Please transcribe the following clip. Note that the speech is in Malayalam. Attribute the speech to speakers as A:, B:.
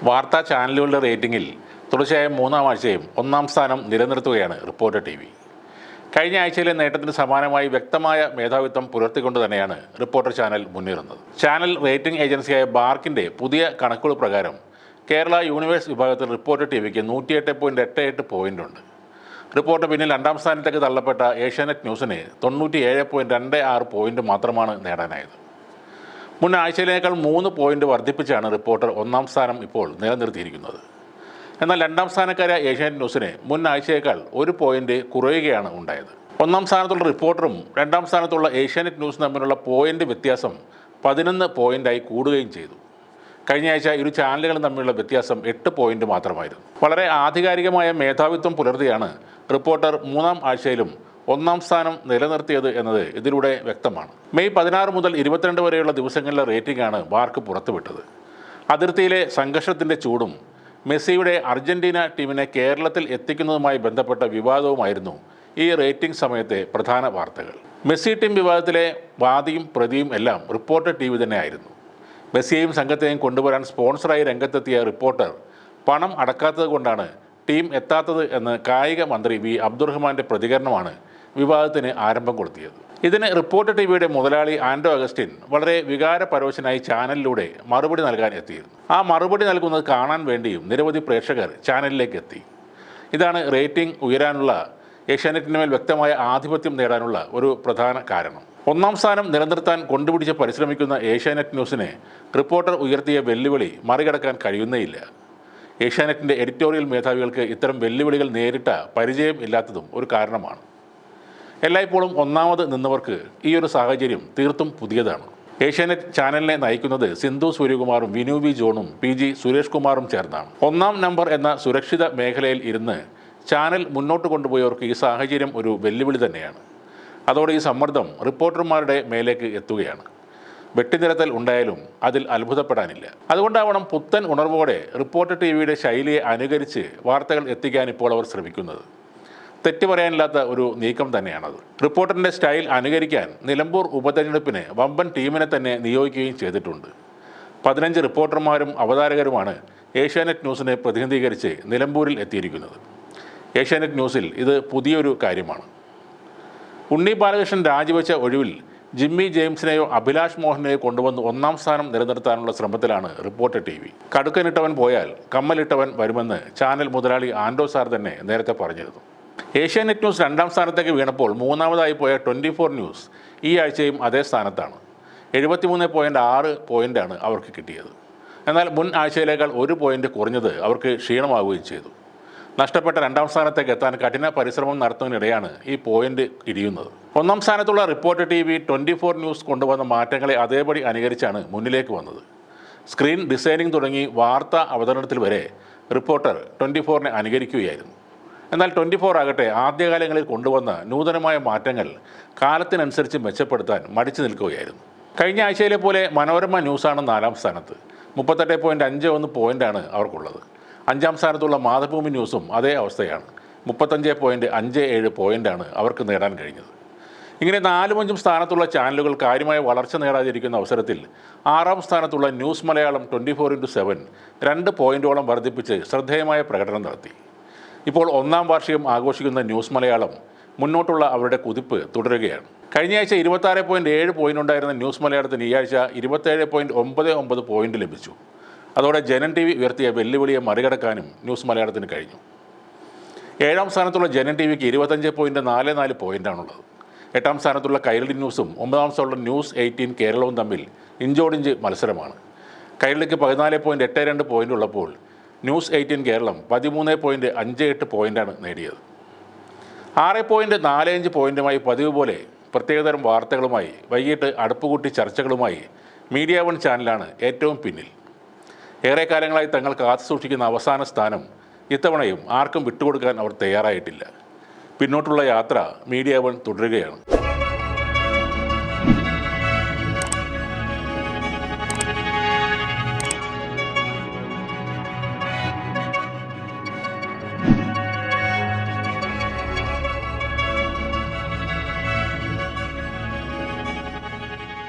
A: വാർത്താ ചാനലുകളുടെ റേറ്റിംഗിൽ തുടർച്ചയായ മൂന്നാം ആഴ്ചയും ഒന്നാം സ്ഥാനം നിലനിർത്തുകയാണ് റിപ്പോർട്ടർ ടി വി. കഴിഞ്ഞ ആഴ്ചയിലെ നേട്ടത്തിന് സമാനമായി വ്യക്തമായ മേധാവിത്വം പുലർത്തിക്കൊണ്ട് തന്നെയാണ് റിപ്പോർട്ടർ ചാനൽ മുന്നേറുന്നത്. ചാനൽ റേറ്റിംഗ് ഏജൻസിയായ ബാർക്കിൻ്റെ പുതിയ കണക്കുകൾ പ്രകാരം കേരള യൂണിവേഴ്സ് വിഭാഗത്തിൽ റിപ്പോർട്ടർ ടി വിക്ക് 108.88 പോയിന്റ് ഉണ്ട്. റിപ്പോർട്ടർ പിന്നിൽ രണ്ടാം സ്ഥാനത്തേക്ക് തള്ളപ്പെട്ട ഏഷ്യാനെറ്റ് ന്യൂസിന് 97.26 പോയിന്റ് മാത്രമാണ് നേടാനായത്. മുൻ ആഴ്ചയിലേക്കാൾ 3 പോയിന്റ് വർദ്ധിപ്പിച്ചാണ് റിപ്പോർട്ടർ ഒന്നാം സ്ഥാനം ഇപ്പോൾ നിലനിർത്തിയിരിക്കുന്നത്. എന്നാൽ രണ്ടാം സ്ഥാനക്കാരായ ഏഷ്യാനെറ്റ് ന്യൂസിന് മുൻ ആഴ്ചയേക്കാൾ 1 പോയിന്റ് കുറയുകയാണ് ഉണ്ടായത്. ഒന്നാം സ്ഥാനത്തുള്ള റിപ്പോർട്ടറും രണ്ടാം സ്ഥാനത്തുള്ള ഏഷ്യാനെറ്റ് ന്യൂസും തമ്മിലുള്ള പോയിന്റ് വ്യത്യാസം 11 പോയിന്റായി കൂടുകയും ചെയ്തു. കഴിഞ്ഞ ആഴ്ച ഇരു ചാനലുകളും തമ്മിലുള്ള വ്യത്യാസം 8 പോയിന്റ് മാത്രമായിരുന്നു. വളരെ ആധികാരികമായ മേധാവിത്വം പുലർത്തിയാണ് റിപ്പോർട്ടർ മൂന്നാം ആഴ്ചയിലും ഒന്നാം സ്ഥാനം നിലനിർത്തിയത് എന്നത് ഇതിലൂടെ വ്യക്തമാണ്. മെയ് 16 മുതൽ 22 വരെയുള്ള ദിവസങ്ങളിലെ റേറ്റിംഗാണ് ബാർക്ക് പുറത്തുവിട്ടത്. അതിർത്തിയിലെ സംഘർഷത്തിൻ്റെ ചൂടും മെസ്സിയുടെ അർജന്റീന ടീമിനെ കേരളത്തിൽ എത്തിക്കുന്നതുമായി ബന്ധപ്പെട്ട വിവാദവുമായിരുന്നു ഈ റേറ്റിംഗ് സമയത്തെ പ്രധാന വാർത്തകൾ. മെസ്സി ടീം വിവാദത്തിലെ വാദിയും പ്രതിയും എല്ലാം റിപ്പോർട്ടർ ടി വി തന്നെയായിരുന്നു. മെസ്സിയെയും സംഘത്തെയും കൊണ്ടുവരാൻ സ്പോൺസറായി രംഗത്തെത്തിയ റിപ്പോർട്ടർ പണം അടക്കാത്തത് കൊണ്ടാണ് ടീം എത്താത്തത് എന്ന് കായിക മന്ത്രി വി അബ്ദുറഹ്മാൻ്റെ പ്രതികരണമാണ് വിവാദത്തിന് ആരംഭം കൊടുത്തിയത്. ഇതിന് റിപ്പോർട്ടർ ടി വിയുടെ മുതലാളി ആൻഡോ അഗസ്റ്റിൻ വളരെ വികാരപരോശനായി ചാനലിലൂടെ മറുപടി നൽകാൻ എത്തിയിരുന്നു. ആ മറുപടി നൽകുന്നത് കാണാൻ വേണ്ടിയും നിരവധി പ്രേക്ഷകർ ചാനലിലേക്ക് എത്തി. ഇതാണ് റേറ്റിംഗ് ഉയരാനുള്ള ഏഷ്യാനെറ്റിന് മേൽ വ്യക്തമായ ആധിപത്യം നേടാനുള്ള ഒരു പ്രധാന കാരണം. ഒന്നാം സ്ഥാനം നിലനിർത്താൻ കൊണ്ടുപിടിച്ച് പരിശ്രമിക്കുന്ന ഏഷ്യാനെറ്റ് ന്യൂസിനെ റിപ്പോർട്ടർ ഉയർത്തിയ വെല്ലുവിളി മറികടക്കാൻ കഴിയുന്നേയില്ല. ഏഷ്യാനെറ്റിൻ്റെ എഡിറ്റോറിയൽ മേധാവികൾക്ക് ഇത്തരം വെല്ലുവിളികൾ നേരിട്ട പരിചയം ഇല്ലാത്തതും ഒരു കാരണമാണ്. എല്ലായ്പ്പോഴും ഒന്നാമത് നിന്നവർക്ക് ഈ ഒരു സാഹചര്യം തീർത്തും പുതിയതാണ്. ഏഷ്യാനെറ്റ് ചാനലിനെ നയിക്കുന്നത് സിന്ധു സൂര്യകുമാറും വിനു വി ജോണും PG സുരേഷ് കുമാറും ചേർന്നാണ്. ഒന്നാം നമ്പർ എന്ന സുരക്ഷിത മേഖലയിൽ ഇരുന്ന് ചാനൽ മുന്നോട്ട് കൊണ്ടുപോയവർക്ക് ഈ സാഹചര്യം ഒരു വെല്ലുവിളി തന്നെയാണ്. അതോടെ ഈ സമ്മർദ്ദം റിപ്പോർട്ടർമാരുടെ മേലേക്ക് എത്തുകയാണ്. വെട്ടിനിരത്തൽ ഉണ്ടായാലും അതിൽ അത്ഭുതപ്പെടാനില്ല. അതുകൊണ്ടാവണം പുത്തൻ ഉണർവോടെ റിപ്പോർട്ടർ ടി വിയുടെ ശൈലിയെ അനുകരിച്ച് വാർത്തകൾ എത്തിക്കാൻ ഇപ്പോൾ അവർ ശ്രമിക്കുന്നത്. തെറ്റ് പറയാനില്ലാത്ത ഒരു നീക്കം തന്നെയാണത്. റിപ്പോർട്ടറിൻ്റെ സ്റ്റൈൽ അനുകരിക്കാൻ നിലമ്പൂർ ഉപതെരഞ്ഞെടുപ്പിന് വമ്പൻ ടീമിനെ തന്നെ നിയോഗിക്കുകയും ചെയ്തിട്ടുണ്ട്. 15 റിപ്പോർട്ടർമാരും അവതാരകരുമാണ് ഏഷ്യാനെറ്റ് ന്യൂസിനെ പ്രതിനിധീകരിച്ച് നിലമ്പൂരിൽ എത്തിയിരിക്കുന്നത്. ഏഷ്യാനെറ്റ് ന്യൂസിൽ ഇത് പുതിയൊരു കാര്യമാണ്. ഉണ്ണി ബാലകൃഷ്ണൻ രാജിവെച്ച ഒഴിവിൽ ജിമ്മി ജെയിംസിനെയോ അഭിലാഷ് മോഹനെയോ കൊണ്ടുവന്ന് ഒന്നാം സ്ഥാനം നിലനിർത്താനുള്ള ശ്രമത്തിലാണ് റിപ്പോർട്ടർ ടി വി. കടുക്കനിട്ടവൻ പോയാൽ കമ്മലിട്ടവൻ വരുമെന്ന് ചാനൽ മുതലാളി ആൻഡോ സാർ തന്നെ നേരത്തെ പറഞ്ഞിരുന്നു. ഏഷ്യാനെറ്റ് ന്യൂസ് രണ്ടാം സ്ഥാനത്തേക്ക് വീണപ്പോൾ മൂന്നാമതായി പോയ 24 ന്യൂസ് ഈ ആഴ്ചയും അതേ സ്ഥാനത്താണ്. 73.6 പോയിൻ്റാണ് അവർക്ക് കിട്ടിയത്. എന്നാൽ മുൻ ആഴ്ചയിലേക്കാൾ 1 പോയിന്റ് കുറഞ്ഞത് അവർക്ക് ക്ഷീണമാവുകയും ചെയ്തു. നഷ്ടപ്പെട്ട രണ്ടാം സ്ഥാനത്തേക്ക് എത്താൻ കഠിന പരിശ്രമം നടത്തുന്നതിനിടെയാണ് ഈ പോയിന്റ് ഇടിയുന്നത്. ഒന്നാം സ്ഥാനത്തുള്ള റിപ്പോർട്ടർ ടി വി 24 ന്യൂസ് കൊണ്ടുവന്ന മാറ്റങ്ങളെ അതേപടി അനുകരിച്ചാണ് മുന്നിലേക്ക് വന്നത്. സ്ക്രീൻ ഡിസൈനിങ് തുടങ്ങി വാർത്താ അവതരണത്തിൽ വരെ റിപ്പോർട്ടർ 24നെ അനുകരിക്കുകയായിരുന്നു. എന്നാൽ 24 ആകട്ടെ ആദ്യകാലങ്ങളിൽ കൊണ്ടുവന്ന നൂതനമായ മാറ്റങ്ങൾ കാലത്തിനനുസരിച്ച് മെച്ചപ്പെടുത്താൻ മടിച്ചു നിൽക്കുകയായിരുന്നു. കഴിഞ്ഞ ആഴ്ചയിലെ പോലെ മനോരമ ന്യൂസാണ് 4ാം സ്ഥാനത്ത്. 38.51 പോയിൻ്റാണ് അവർക്കുള്ളത്. 5ാം സ്ഥാനത്തുള്ള മാതൃഭൂമി ന്യൂസും അതേ അവസ്ഥയാണ്. 35.57 പോയിൻ്റാണ് അവർക്ക് നേടാൻ കഴിഞ്ഞത്. ഇങ്ങനെ 4-5 സ്ഥാനത്തുള്ള ചാനലുകൾ കാര്യമായ വളർച്ച നേടാതിരിക്കുന്ന അവസരത്തിൽ 6ാം സ്ഥാനത്തുള്ള ന്യൂസ് മലയാളം 24x7 2 പോയിന്റോളം വർദ്ധിപ്പിച്ച് ശ്രദ്ധേയമായ പ്രകടനം നടത്തി. ഇപ്പോൾ 1ാം വാർഷികം ആഘോഷിക്കുന്ന ന്യൂസ് മലയാളം മുന്നോട്ടുള്ള അവരുടെ കുതിപ്പ് തുടരുകയാണ്. കഴിഞ്ഞ ആഴ്ച 26.7 പോയിന്റ് ഉണ്ടായിരുന്ന ന്യൂസ് മലയാളത്തിന് ഈ ആഴ്ച 27.99 പോയിന്റ് ലഭിച്ചു. അതോടെ ജനൻ ടി വി ഉയർത്തിയ വെല്ലുവിളിയെ മറികടക്കാനും ന്യൂസ് മലയാളത്തിന് കഴിഞ്ഞു. 7ാം സ്ഥാനത്തുള്ള ജനൻ ടി വിക്ക് 25.44 പോയിൻ്റാണുള്ളത്. 8ാം സ്ഥാനത്തുള്ള കൈരളി ന്യൂസും 9ാം സ്ഥാനത്തുള്ള ന്യൂസ് 18 കേരളവും തമ്മിൽ ഇഞ്ചോടിഞ്ച് മത്സരമാണ്. കൈരളിക്ക് 14.82 പോയിന്റ് ഉള്ളപ്പോൾ ന്യൂസ് 18 കേരളം 13.58 പോയിൻ്റാണ് നേടിയത്. 6.45 പോയിൻറ്റുമായി പതിവ് പോലെ പ്രത്യേകതരം വാർത്തകളുമായി വൈകിട്ട് അടുപ്പുകൂട്ടി ചർച്ചകളുമായി മീഡിയ 1 ചാനലാണ് ഏറ്റവും പിന്നിൽ. ഏറെക്കാലങ്ങളായി തങ്ങൾ കാത്തു സൂക്ഷിക്കുന്ന അവസാന സ്ഥാനം ഇത്തവണയും ആർക്കും വിട്ടുകൊടുക്കാൻ അവർ തയ്യാറായിട്ടില്ല. പിന്നോട്ടുള്ള യാത്ര മീഡിയ 1 തുടരുകയാണ്.